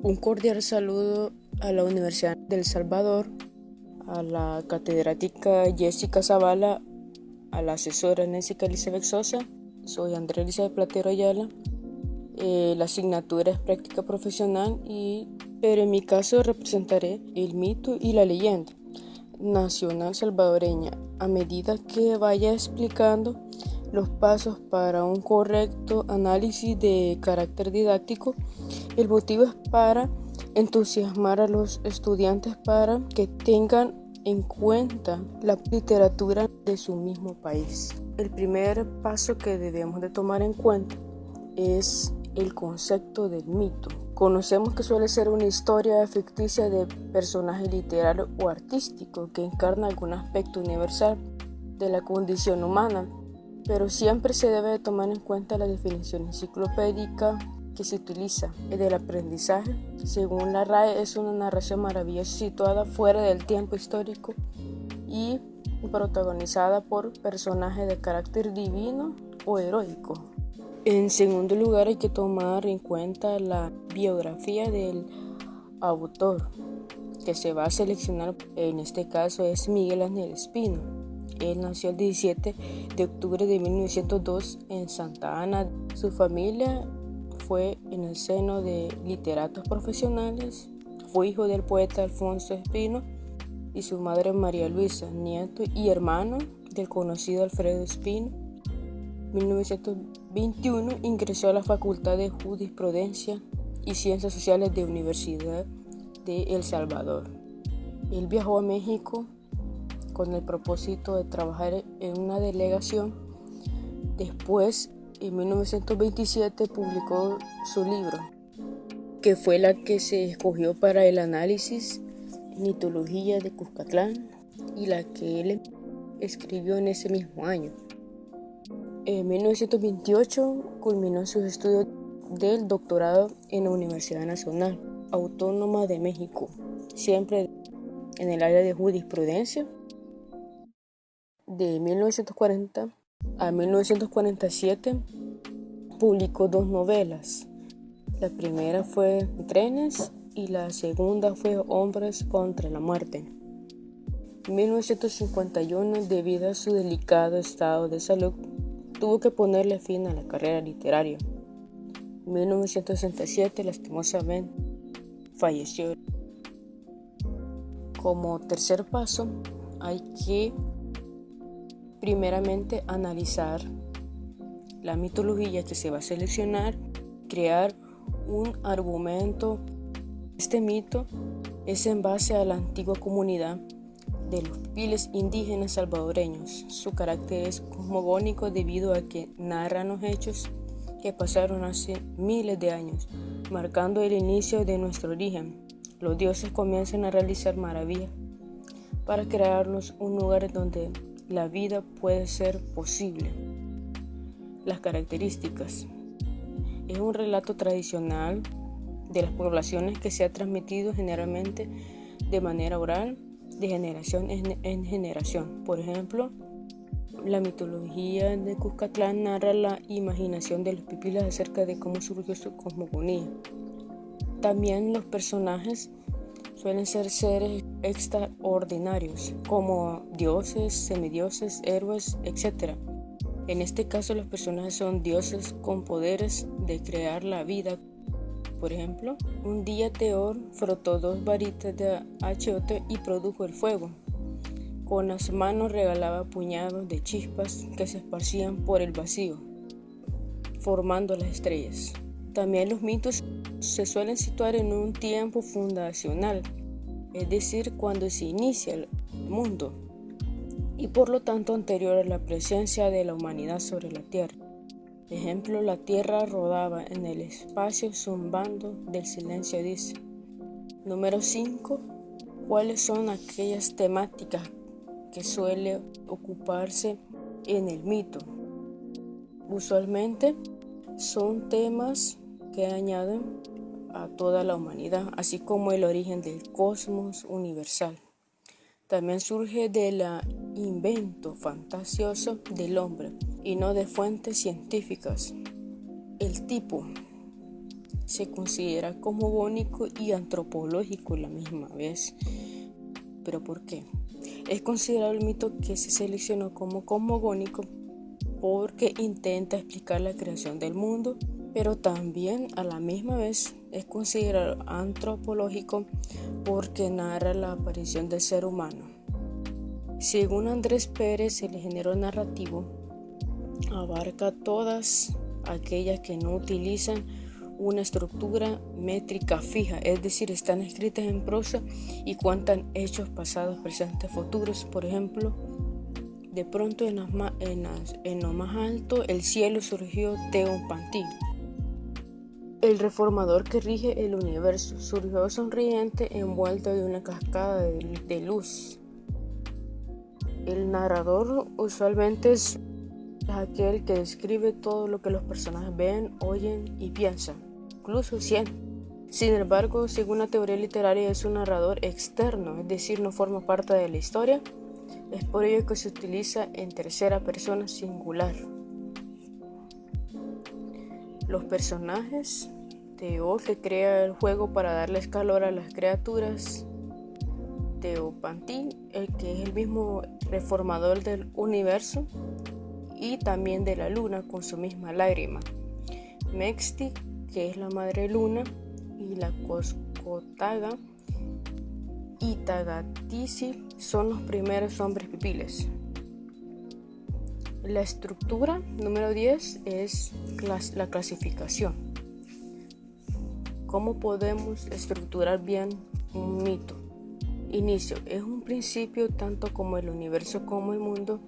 Un cordial saludo a la Universidad del Salvador, a la catedrática Jessica Zavala, a la asesora Nancy Elizabeth Sosa. Soy Andrea Elizabeth Platero Ayala. La asignatura es práctica profesional, pero en mi caso representaré el mito y la leyenda nacional salvadoreña a medida que vaya explicando los pasos para un correcto análisis de carácter didáctico. El motivo es para entusiasmar a los estudiantes para que tengan en cuenta la literatura de su mismo país. El primer paso que debemos de tomar en cuenta es el concepto del mito. Conocemos que suele ser una historia ficticia de personaje literario o artístico que encarna algún aspecto universal de la condición humana, pero siempre se debe de tomar en cuenta la definición enciclopédica que se utiliza. El aprendizaje, según la RAE, es una narración maravillosa situada fuera del tiempo histórico y protagonizada por personajes de carácter divino o heroico. En segundo lugar, hay que tomar en cuenta la biografía del autor, que se va a seleccionar. En este caso es Miguel Ángel Espino. Él nació el 17 de octubre de 1902 en Santa Ana. Su familia fue en el seno de literatos profesionales. Fue hijo del poeta Alfonso Espino y su madre María Luisa, nieto y hermano del conocido Alfredo Espino. En 1921 ingresó a la Facultad de Jurisprudencia y Ciencias Sociales de Universidad de El Salvador. Él viajó a México con el propósito de trabajar en una delegación. Después, en 1927, publicó su libro, que fue la que se escogió para el análisis Mitología de Cuscatlán, y la que él escribió en ese mismo año. En 1928 culminó sus estudios del doctorado en la Universidad Nacional Autónoma de México, siempre en el área de jurisprudencia. De 1940 a 1947 publicó 2 novelas. La primera fue Trenes y la segunda fue Hombres contra la Muerte. En 1951, debido a su delicado estado de salud, tuvo que ponerle fin a la carrera literaria. En 1967, lastimosamente, falleció. Como tercer paso, hay que primeramente analizar la mitología que se va a seleccionar, crear un argumento. Este mito es en base a la antigua comunidad de los pipiles indígenas salvadoreños. Su carácter es cosmogónico debido a que narra los hechos que pasaron hace miles de años, marcando el inicio de nuestro origen. Los dioses comienzan a realizar maravillas para crearnos un lugar donde la vida puede ser posible. Las características. Es un relato tradicional de las poblaciones que se ha transmitido generalmente de manera oral, de generación en generación. Por ejemplo, la mitología de Cuscatlán narra la imaginación de los pipiles acerca de cómo surgió su cosmogonía. También los personajes suelen ser seres extraordinarios, como dioses, semidioses, héroes, etc. En este caso, los personajes son dioses con poderes de crear la vida. Por ejemplo, un día Teor frotó 2 varitas de achiote y produjo el fuego. Con las manos regalaba puñados de chispas que se esparcían por el vacío, formando las estrellas. También los mitos se suelen situar en un tiempo fundacional, es decir, cuando se inicia el mundo, y por lo tanto anterior a la presencia de la humanidad sobre la Tierra. Ejemplo, la Tierra rodaba en el espacio zumbando del silencio, dice. Número 5. ¿Cuáles son aquellas temáticas que suele ocuparse en el mito? Usualmente son temas que añaden a toda la humanidad, así como el origen del cosmos universal. También surge del invento fantasioso del hombre y no de fuentes científicas. El tipo. se considera cosmogónico y antropológico a la misma vez. ¿Pero por qué? Es considerado el mito que se seleccionó como cosmogónico porque intenta explicar la creación del mundo, pero también a la misma vez es considerado antropológico porque narra la aparición del ser humano. Según Andrés Pérez, el género narrativo abarca todas aquellas que no utilizan una estructura métrica fija, es decir, están escritas en prosa y cuentan hechos pasados, presentes, futuros. Por ejemplo, de pronto en lo más alto el cielo surgió Teopanti. El reformador que rige el universo surgió sonriente envuelto de una cascada de luz. El narrador usualmente es aquel que describe todo lo que los personajes ven, oyen y piensan, incluso sienten. Sin embargo, según la teoría literaria, es un narrador externo, es decir, no forma parte de la historia. Es por ello que se utiliza en tercera persona singular. Los personajes, Teo, que crea el juego para darles calor a las criaturas, Teopanti, el que es el mismo reformador del universo y también de la luna con su misma lágrima, Mexti, que es la madre luna, y la Coscotaga y Tagatisi son los primeros hombres pipiles. La estructura número 10 es la clasificación. ¿Cómo podemos estructurar bien un mito? Inicio. Es un principio tanto como el universo como el mundo.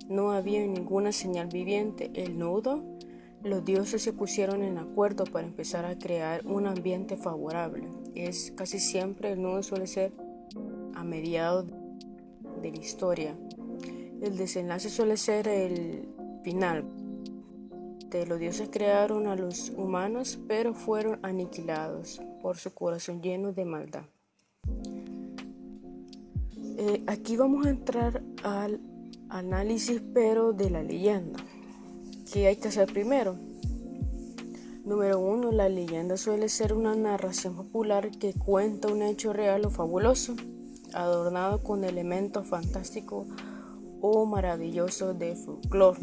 No había ninguna señal viviente. El nudo. Los dioses se pusieron en acuerdo para empezar a crear un ambiente favorable. Casi siempre el nudo suele ser a mediados de la historia. El desenlace suele ser el final. Los dioses crearon a los humanos, pero fueron aniquilados por su corazón lleno de maldad. Aquí vamos a entrar al análisis, pero de la leyenda. ¿Qué hay que hacer primero? Número 1. La leyenda suele ser una narración popular que cuenta un hecho real o fabuloso, adornado con elementos fantásticos o maravillosos de folclore,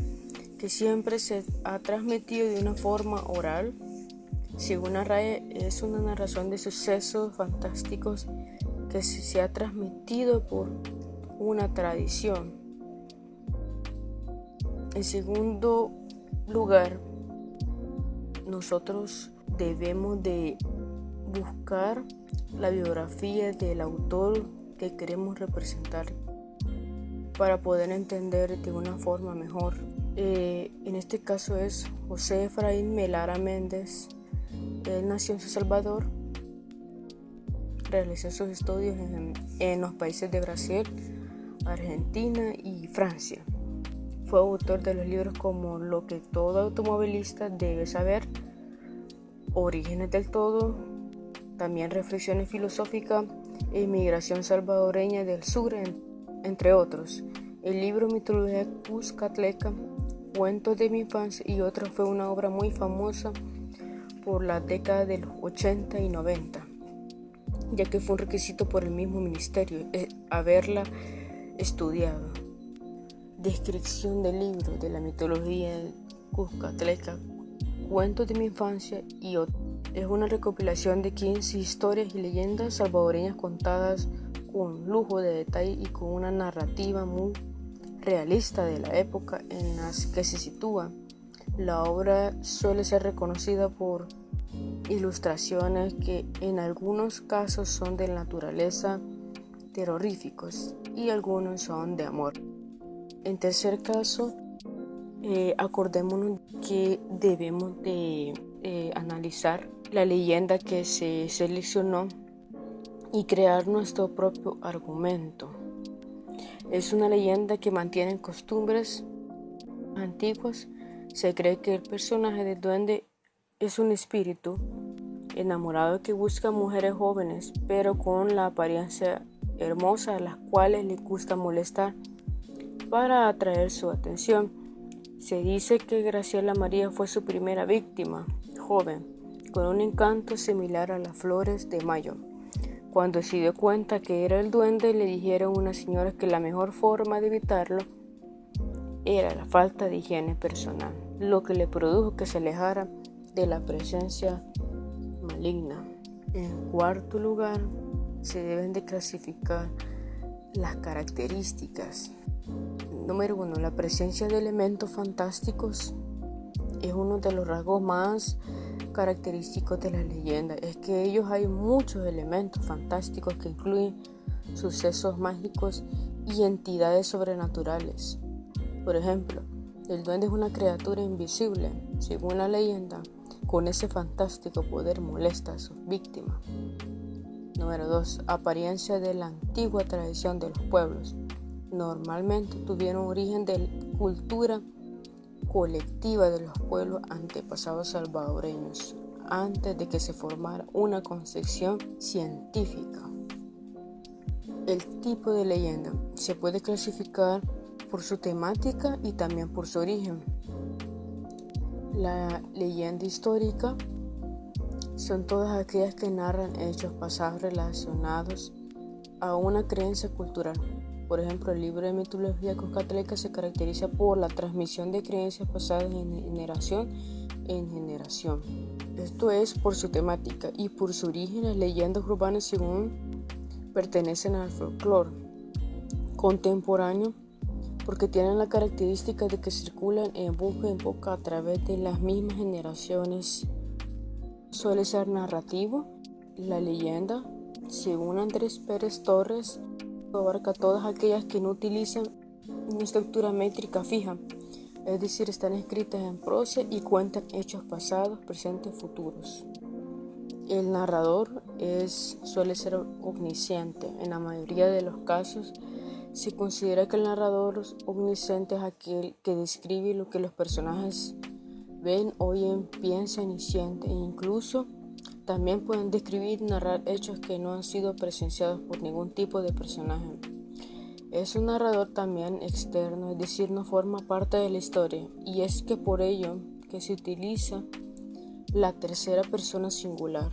que siempre se ha transmitido de una forma oral. Según la RAE, es una narración de sucesos fantásticos que se ha transmitido por una tradición. En segundo lugar, nosotros debemos de buscar la biografía del autor que queremos representar para poder entender de una forma mejor. En este caso es José Efraín Melara Méndez. Él nació en San Salvador, realizó sus estudios en los países de Brasil, Argentina y Francia. Fue autor de los libros como Lo que todo automovilista debe saber, Orígenes del todo, también Reflexiones filosóficas e Inmigración salvadoreña del sur, entre otros. El libro Mitología Cuscatleca, Cuentos de mi infancia y otros fue una obra muy famosa por la década de los 80 y 90, ya que fue un requisito por el mismo ministerio haberla estudiado. Descripción del libro de la mitología Cuscatleca, Cuentos de mi infancia y otros. Es una recopilación de 15 historias y leyendas salvadoreñas contadas con lujo de detalle y con una narrativa muy realista de la época en la que se sitúa. La obra suele ser reconocida por ilustraciones que en algunos casos son de naturaleza terroríficos y algunos son de amor. En tercer caso, acordémonos que debemos de analizar la leyenda que se seleccionó y crear nuestro propio argumento. Es una leyenda que mantiene costumbres antiguas. Se cree que el personaje del duende es un espíritu enamorado que busca mujeres jóvenes, pero con la apariencia hermosa, a las cuales le gusta molestar para atraer su atención. Se dice que Graciela María fue su primera víctima, joven, con un encanto similar a las flores de mayo. Cuando se dio cuenta que era el duende, le dijeron unas señoras que la mejor forma de evitarlo era la falta de higiene personal, lo que le produjo que se alejara de la presencia maligna. En cuarto lugar, se deben de clasificar las características. Número 1. La presencia de elementos fantásticos es uno de los rasgos más característicos de la leyenda. Es que ellos hay muchos elementos fantásticos que incluyen sucesos mágicos y entidades sobrenaturales. Por ejemplo, el duende es una criatura invisible. Según la leyenda, con ese fantástico poder molesta a sus víctimas. Número 2. Apariencia de la antigua tradición de los pueblos. Normalmente tuvieron origen de la cultura colectiva de los pueblos antepasados salvadoreños, antes de que se formara una concepción científica. El tipo de leyenda se puede clasificar por su temática y también por su origen. La leyenda histórica son todas aquellas que narran hechos pasados relacionados a una creencia cultural. Por ejemplo, el libro de mitología católica se caracteriza por la transmisión de creencias pasadas de generación en generación. Esto es por su temática, y por su origen. Las leyendas urbanas según pertenecen al folclore contemporáneo porque tienen la característica de que circulan en boca a través de las mismas generaciones. Suele ser narrativo. La leyenda, según Andrés Pérez Torres, abarca todas aquellas que no utilizan una estructura métrica fija, es decir, están escritas en prosa y cuentan hechos pasados, presentes y futuros. El narrador suele ser omnisciente. En la mayoría de los casos se considera que el narrador omnisciente es aquel que describe lo que los personajes ven, oyen, piensan y sienten, e incluso también pueden describir y narrar hechos que no han sido presenciados por ningún tipo de personaje. Es un narrador también externo, es decir, no forma parte de la historia, y es que por ello que se utiliza la tercera persona singular.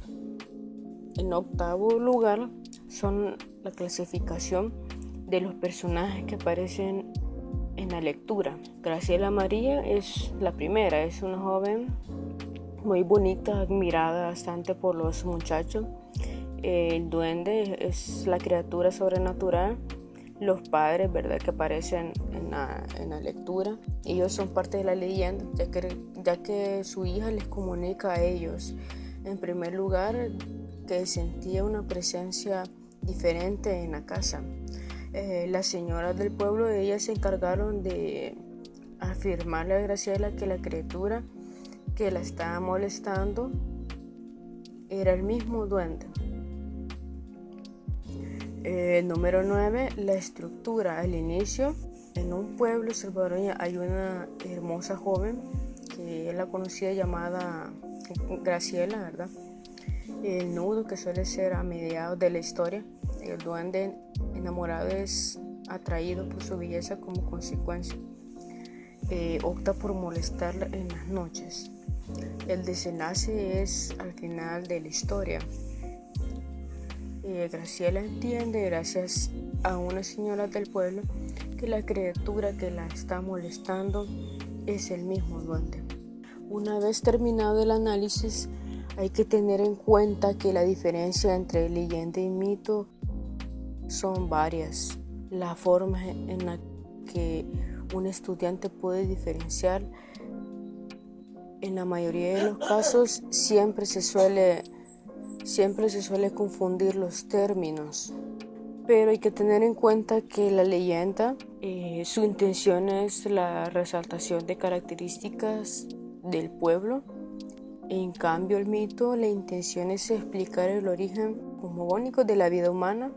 En octavo lugar son la clasificación de los personajes que aparecen en la lectura. Graciela María es la primera, es una joven muy bonita, admirada bastante por los muchachos. El duende es la criatura sobrenatural. Los padres, ¿verdad?, que aparecen en la lectura, ellos son parte de la leyenda, ya que su hija les comunica a ellos, en primer lugar, que sentía una presencia diferente en la casa. Las señoras del pueblo, ellas se encargaron de afirmarle a Graciela que la criatura que la estaba molestando era el mismo duende. Número 9, la estructura. Al inicio, en un pueblo salvadoreño hay una hermosa joven que es la conocida llamada Graciela, ¿verdad? El nudo, que suele ser a mediados de la historia. El duende enamorado es atraído por su belleza. Como consecuencia, opta por molestarla en las noches. El desenlace es al final de la historia. Graciela entiende, gracias a una señora del pueblo, que la criatura que la está molestando es el mismo duende. Una vez terminado el análisis, hay que tener en cuenta que la diferencia entre leyenda y mito son varias. La forma en la que un estudiante puede diferenciar, en la mayoría de los casos siempre se suele confundir los términos, pero hay que tener en cuenta que la leyenda, su intención es la resaltación de características del pueblo. En cambio, el mito, la intención es explicar el origen cosmogónico de la vida humana.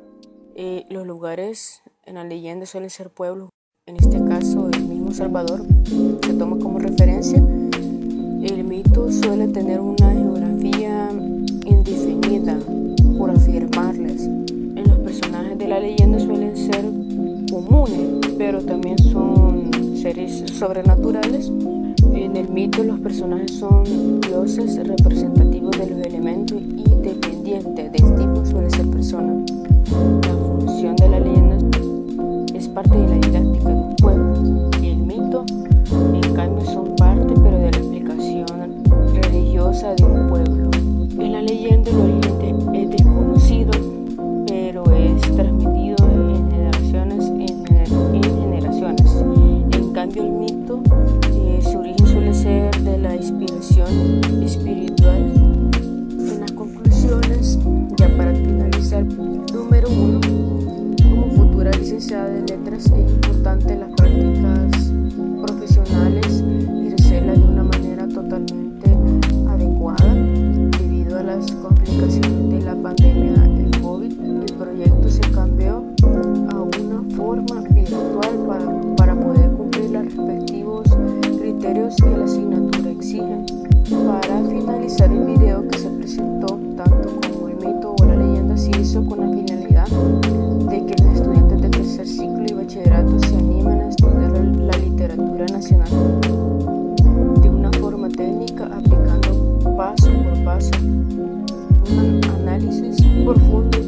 Los lugares en la leyenda suelen ser pueblos, en este caso el mismo Salvador se toma como referencia. El mito suele tener una geografía indefinida por afirmarles. En los personajes de la leyenda suelen ser comunes, pero también son seres sobrenaturales. En el mito los personajes son dioses representativos de los misteriosa de un pueblo. En la leyenda el oriente es desconocido, pero es transmitido en generaciones. En cambio el mito, su origen suele ser de la inspiración espiritual. En las conclusiones, ya para finalizar, número 1, como futura licenciada de letras es importante las prácticas profesionales ejercerlas de una manera totalmente adecuada. Debido a las complicaciones de la pandemia del COVID, el proyecto se cambió a una forma virtual para poder cumplir los respectivos criterios que la asignatura exigen. Para finalizar el video que se presentó, tanto como el mito o la leyenda, se hizo con la finalidad de que los estudiantes de tercer ciclo y bachillerato se animen a estudiar la literatura nacional de una forma técnica, aplicando paso por paso un análisis profundo